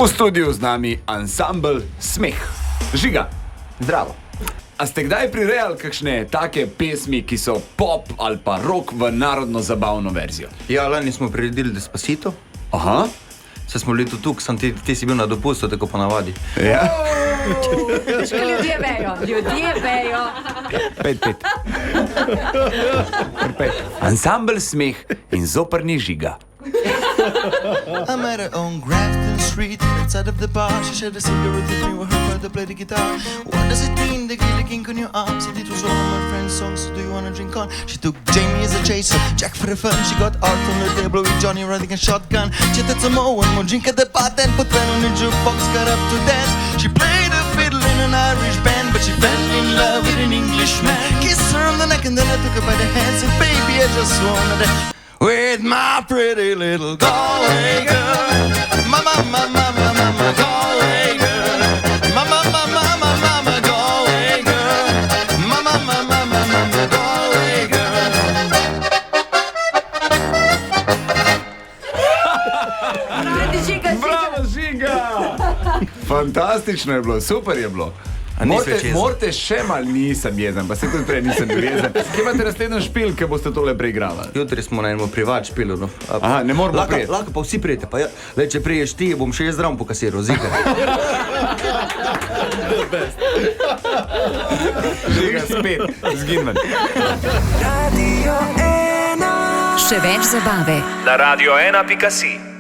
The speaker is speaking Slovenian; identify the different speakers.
Speaker 1: V studiu z nami ansambel Smeh. Žiga,
Speaker 2: Zdravo.
Speaker 1: a ste kdaj prirejali kakšne take pesmi, ki so pop ali pa rock v narodno zabavno verzijo?
Speaker 2: Ja, lani smo priredili Despacito.
Speaker 1: Aha.
Speaker 2: Se smo bili tudi tukaj, ti si bil na dopustu, tako ponavadi.
Speaker 1: Ja.
Speaker 3: Ljudje vejo.
Speaker 1: 5-5. Ansambel Smeh in zoprni Žiga.
Speaker 4: I met her on Grafton Street, outside of the bar. She shared a cigarette with me, while her brother played the guitar. What does it mean, the guilty kink on your arm? Said it was one of my friend's songs, so do you wanna drink on? She took Jamie as a chaser, Jack for the fun. She got art on the table with Johnny riding a shotgun. She had some more, one more drink at the pot and put pen on the jukebox, got up to dance. She played a fiddle in an Irish band, but she fell in love with an Englishman. Kissed her on the neck and then I took her by the hand. Said, baby, I just wanna dance with my pretty little Galway girl. Mama, mama, mama, mama, Galway girl. Mama, mama, mama, mama, Galway girl. Mama, mama, mama, mama, Galway girl.
Speaker 1: Bravo, Žiga! Fantastično je bilo, super je bilo.
Speaker 2: jezen?
Speaker 1: Morate še mal, nisem jezen, pa se tudi prej nisem bil jezen. Kje imate naslednjo špil, ki boste tole preigravali?
Speaker 2: Jutri smo na enem privat špilu. No.
Speaker 1: Aha, ne moramo prijeti.
Speaker 2: Lahko pa vsi prijete. Pa ja, le, če priješ ti, bom še jaz zdrav pokasiral, zika.
Speaker 1: Žiga spet, zginven.
Speaker 3: Še več zabave
Speaker 5: Na radio1.si.